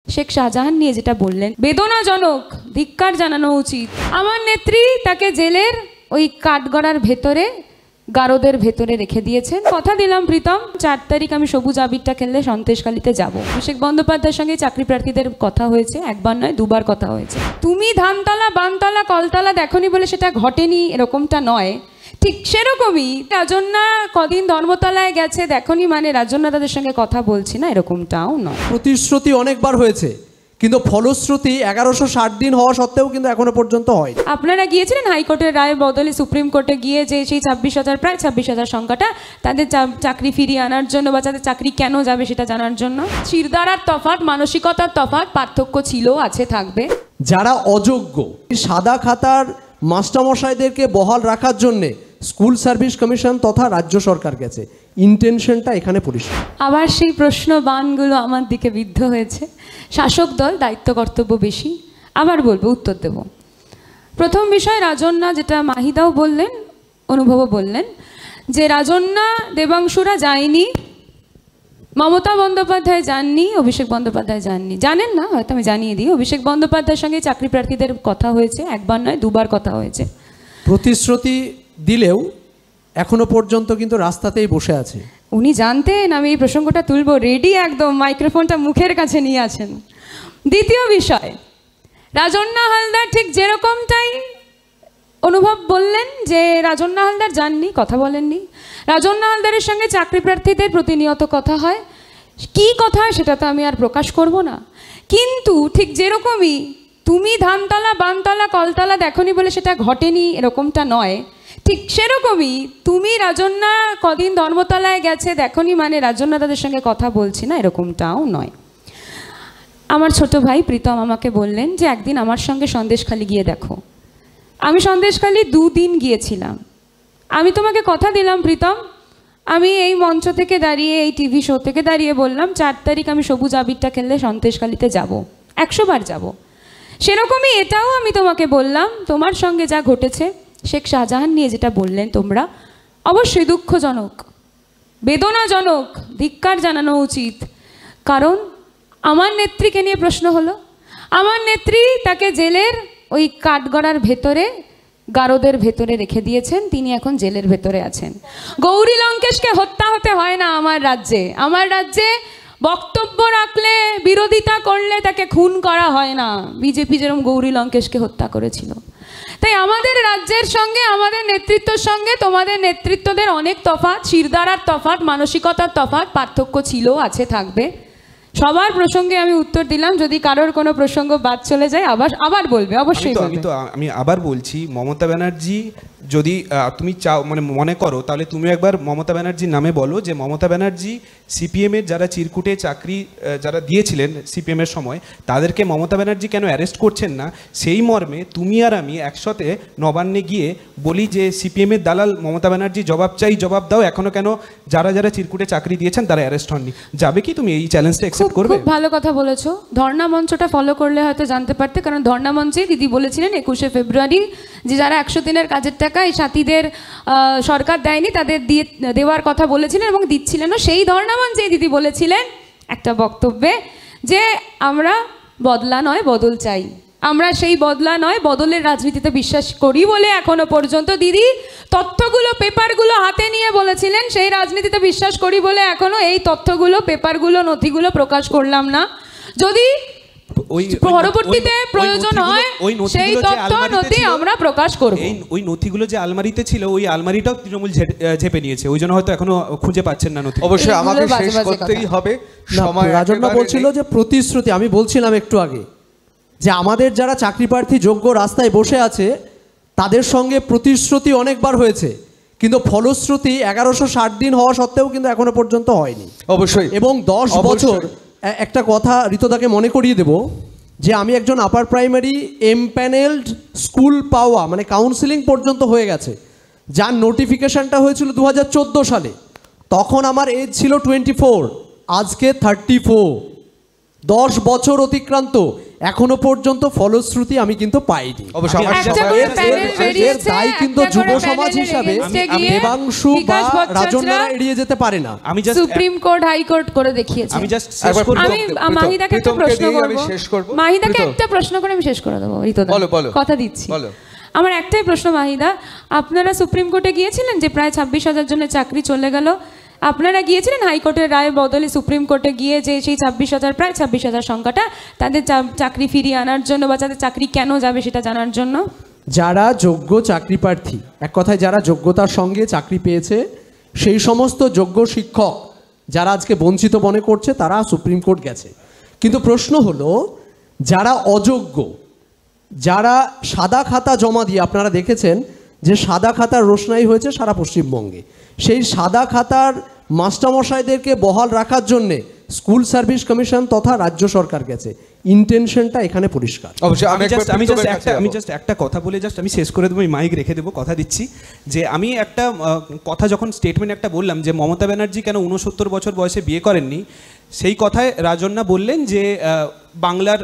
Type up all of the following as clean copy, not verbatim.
শেখ শাহজাহান নিয়ে যেটা বললেন বেদনাজনক, ধিক্কার জানানো উচিত। আমার নেত্রী তাকে জেলের ওই কাঠগড়ার ভেতরে গারদের ভেতরে রেখে দিয়েছেন। কথা দিলাম প্রীতম 4 তারিখ আমি সবুজ আবিরটা খেললে সন্দেশখালীতে যাব। অভিষেক বন্দ্যোপাধ্যায়ের সঙ্গে চাকরি প্রার্থীদের কথা হয়েছে, একবার নয় 2 বার কথা হয়েছে। তুমি ধানতলা বানতলা কলতলা দেখনি বলে সেটা ঘটেনি এরকমটা নয়, ঠিক সেরকমই রাজন্যা কদিন ধর্মতলায় গেছে দেখনি মানে রাজন্যা তাদের সঙ্গে কথা বলছি না এরকমটাও নয়। প্রতিশ্রুতি অনেকবার হয়েছে কিন্তু ফলশ্রুতি 1160 দিন হওয়া সত্ত্বেও কিন্তু এখনো পর্যন্ত হয়। আপনারা গিয়েছিলেন হাইকোর্টের রায় বদলে সুপ্রিম কোর্টে গিয়ে যে সেই 26,000 প্রায় 26,000 সংখ্যাটা তাদের চাকরি ফিরিয়ে আনার জন্য বা তাদের চাকরি কেন যাবে সেটা জানার জন্য। চিরদারার তফাৎ, মানসিকতার তফাৎ, পার্থক্য ছিল, আছে, থাকবে। যারা অযোগ্য সাদা খাতার মাস্টারমশাইদেরকে বহাল রাখার জন্যে স্কুল সার্ভিস কমিশন তথা রাজ্য সরকার গেছে, ইন্টেনশনটা এখানে পরিষ্কার। আবার সেই প্রশ্ন বানগুলো আমার দিকে বিদ্ধ হয়েছে। শাসক দল, দায়িত্ব কর্তব্য বেশি। আবার বলবো, উত্তর দেব। প্রথম বিষয় রাজন্যা, যেটা মাহিদাও বললেন, অনুভবও বললেন, যে রাজন্যা দেবাংশুরা যায়নি, মমতা বন্দ্যোপাধ্যায় যাননি, অভিষেক বন্দ্যোপাধ্যায় যাননি। জানেন না হয়তো, আমি জানিয়ে দিই। অভিষেক বন্দ্যোপাধ্যায়ের সঙ্গে চাকরি প্রার্থীদের কথা হয়েছে, একবার নয় 2 বার কথা হয়েছে। প্রতিশ্রুতি দিলেও এখনো পর্যন্ত কিন্তু রাস্তাতেই বসে আছে। উনি জানতেন আমি এই প্রসঙ্গটা তুলবো, রেডি একদম, মাইক্রোফোনটা মুখের কাছে নিয়ে আছেন। দ্বিতীয় বিষয়, রাজন্যা হালদার ঠিক যেরকমটাই অনুভব বললেন যে রাজন্যা হালদার যাননি, কথা বলেননি। রাজন্যা হালদারের সঙ্গে চাকরি প্রার্থীদের প্রতিনিয়ত কথা হয়, কি কথা সেটা তো আমি আর প্রকাশ করব না। কিন্তু ঠিক যেরকমই তুমি ধানতলা বানতলা কলতলা দেখনি বলে সেটা ঘটেনি এরকমটা নয়, ঠিক সেরকমই তুমি রাজন্যা কদিন ধর্মতলায় গেছে দেখনি মানে রাজন্যা তাদের সঙ্গে কথা বলছি না এরকমটাও নয়। আমার ছোট ভাই প্রীতম আমাকে বললেন যে একদিন আমার সঙ্গে সন্দেশখালী গিয়ে দেখো। আমি সন্দেশখালী 2 দিন গিয়েছিলাম। আমি তোমাকে কথা দিলাম প্রীতম, আমি এই মঞ্চ থেকে দাঁড়িয়ে, এই টিভি শো থেকে দাঁড়িয়ে বললাম 4 তারিখ আমি সবুজ আবিরটা খেললে সন্দেশখালীতে যাব, 100 বার যাব। সেরকমই এটাও আমি তোমাকে বললাম, তোমার সঙ্গে যা ঘটেছে শেখ শাহজাহান নিয়ে যেটা বললেন তোমরা, অবশ্যই দুঃখজনক, বেদনাজনক, ধিক্কার জানানো উচিত। কারণ আমার নেত্রীকে নিয়ে প্রশ্ন হলো, আমার নেত্রী তাকে জেলের ওই কাঠগড়ার ভেতরে গারদের ভেতরে রেখে দিয়েছেন, তিনি এখন জেলের ভেতরে আছেন। গৌরী লঙ্কেশকে হত্যা হতে হয় না আমার রাজ্যে। আমার রাজ্যে বক্তব্য রাখলে, বিরোধিতা করলে তাকে খুন করা হয় না। বিজেপি যেরকম গৌরী লঙ্কেশকে হত্যা করেছিল। তাই আমাদের রাজ্যের সঙ্গে, আমাদের নেতৃত্বের সঙ্গে তোমাদের নেতৃত্বদের অনেক তফাৎ, শিরদাঁড়ার তফাৎ, মানসিকতার তফাৎ, পার্থক্য ছিল, আছে, থাকবে। সবার প্রসঙ্গে আমি উত্তর দিলাম। যদি কারোর কোনো প্রসঙ্গ বাদ চলে যায় আবার বলবে, অবশ্যই বলবে। আমি আবার বলছি, মমতা ব্যানার্জি যদি তুমি চাও মানে মনে করো, তাহলে তুমি একবার মমতা ব্যানার্জির নামে বলো যে মমতা ব্যানার্জি সিপিএমের যারা চিরকুটে চাকরি যারা দিয়েছিলেন সিপিএমের সময়, তাদেরকে মমতা ব্যানার্জি কেন অ্যারেস্ট করছেন না, সেই মর্মে তুমি আর আমি একসাথে নবান্নে গিয়ে বলি যে সিপিএমের দালাল মমতা ব্যানার্জি জবাব চাই, জবাব দাও, এখনো কেন যারা যারা চিরকুটে চাকরি দিয়েছেন তারা অ্যারেস্ট হননি। যাবে কি তুমি এই চ্যালেঞ্জটা অ্যাকসেপ্ট করবে? খুব ভালো কথা বলেছো। ধর্ণা মঞ্চটা ফলো করলে হয়তো জানতে পারতে, কারণ ধর্ণা মঞ্চে দিদি বলেছিলেন 21শে ফেব্রুয়ারি যে যারা 100 দিনের কাজের টাকা এই সাথীদের সরকার দেয়নি তাদের দেওয়ার কথা বলেছিলেন এবং দিচ্ছিলেন। সেই ধর্ণা মঞ্চে দিদি বলেছিলেন একটা বক্তব্যে যে আমরা বদলা নয় বদল চাই, আমরা সেই বদলা নয় বদলের রাজনীতিতে বিশ্বাস করি বলে এখনো পর্যন্ত দিদি তথ্যগুলো, পেপারগুলো হাতে নিয়ে বলেছিলেন সেই রাজনীতিতে বিশ্বাস করি বলে এখনো এই তথ্যগুলো, পেপারগুলো, নথিগুলো প্রকাশ করলাম না। যদি পরবর্তীতে প্রয়োজন হয় সেই তথ্য নথি আমরা প্রকাশ করব। ওই নথিগুলো যে আলমারিতে ছিল, ওই আলমারিটাও তৃণমূল ঝেপে নিয়েছে, ওই জন্য হয়তো এখনো খুঁজে পাচ্ছেন না নথি। অবশ্যই আমাকে শেষ করতেই হবে সময়। রাজন্যা বলছিল যে প্রতিশ্রুতি, আমি বলছিলাম একটু আগে যে আমাদের যারা চাকরি প্রার্থী যোগ্য রাস্তায় বসে আছে তাদের সঙ্গে প্রতিশ্রুতি অনেকবার হয়েছে কিন্তু ফলশ্রুতি 1160 দিন হওয়া সত্ত্বেও কিন্তু এখনো পর্যন্ত হয়নি। অবশ্যই। এবং 10 বছর, একটা কথা ঋতদাকে মনে করিয়ে দেব যে আমি একজন আপার প্রাইমারি এমপ্যানেলড স্কুল পাওয়া, মানে কাউন্সিলিং পর্যন্ত হয়ে গেছে, যার নোটিফিকেশনটা হয়েছিল 2014 সালে। তখন আমার এজ ছিল 24, আজকে 34। 10 বছর অতিক্রান্ত। এখনো পর্যন্ত ফলশ্রুতি আমি কিন্তু পাইনি। অবশ্য আমার একটা সময়- করে এর- প্যানেল এর বেরিয়েছে, দায় কিন্তু একটা যুব করে সমাজ প্যানেলের হিসাবে against এ গিয়ে দেবাংশু বা বিকাশ ভট্টাচার্য রাজন্যারা এড়িয়ে যেতে পারে না। আমি জাস্ট সুপ্রিম কোর্ট হাইকোর্ট করে দেখিয়েছে। আমি জাস্ট একবার আমি প্রীতম- মাহিদাকে একটা প্রীতমকে প্রশ্ন দিয়েই আমি করব। শেষ করব। মাহিদাকে প্রীতম। একটা প্রশ্ন করে আমি শেষ করে দেবো ঋতুদা। বলো, বলো। কথা দিচ্ছি। বলো। আমার একটাই প্রশ্ন মাহিদা, আপনারা সুপ্রিম কোর্টে গিয়েছিলেন যে প্রায় 26,000 জনের চাকরি চলে গেল, আপনারা গিয়েছিলেন হাইকোর্টের রায় বদলে সুপ্রিম কোর্টে গিয়ে যে সেই 26,000 প্রায় 26,000 সংখ্যাটা তাদের চাকরি ফিরিয়ে আনার জন্য বা তাদের চাকরি কেন যাবে সেটা জানার জন্য? যারা যোগ্য চাকরি প্রার্থী, এক কথায় যারা যোগ্যতার সঙ্গে চাকরি পেয়েছে, সেই সমস্ত যোগ্য শিক্ষক যারা আজকে বঞ্চিত মনে করছে তারা সুপ্রিম কোর্ট গেছে। কিন্তু প্রশ্ন হলো যারা অযোগ্য, যারা সাদা খাতা জমা দিয়ে, আপনারা দেখেছেন যে সাদা খাতার রোশনাই হয়েছে সারা পশ্চিমবঙ্গে, সেই সাদা খাতার মাস্টারমশাইদেরকে বহাল রাখার জন্যে স্কুল সার্ভিস কমিশন তথা রাজ্য সরকার গেছে। ইন্টেনশনটা এখানে পরিষ্কার। অবশ্যই আমি একবার আমি প্রীতমের কাছে আমি যাবো। জাস্ট একটা কথা বলে জাস্ট আমি শেষ করে দেবো, মাইক রেখে দেবো, কথা দিচ্ছি যে আমি একটা কথা যখন স্টেটমেন্ট একটা বললাম যে মমতা ব্যানার্জি কেন 69 বছর বয়সে বিয়ে করেননি, সেই কথায় রাজন্যা বললেন যে বাংলার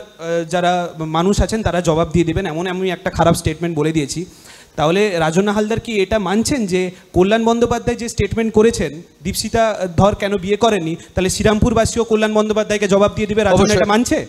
যারা মানুষ আছেন তারা জবাব দিয়ে দেবেন, এমন আমি একটা খারাপ স্টেটমেন্ট বলে দিয়েছি। তাহলে রাজন্যা হালদার কি এটা মানছেন যে কল্যাণ বন্দ্যোপাধ্যায় যে স্টেটমেন্ট করেছেন দীপশিতা ধর কেন বিয়ে করেননি, তাহলে শ্রীরামপুরবাসীও কল্যাণ বন্দ্যোপাধ্যায়কে জবাব দিয়ে দেবে, রাজন্যা অবশ্যই। এটা মানছে?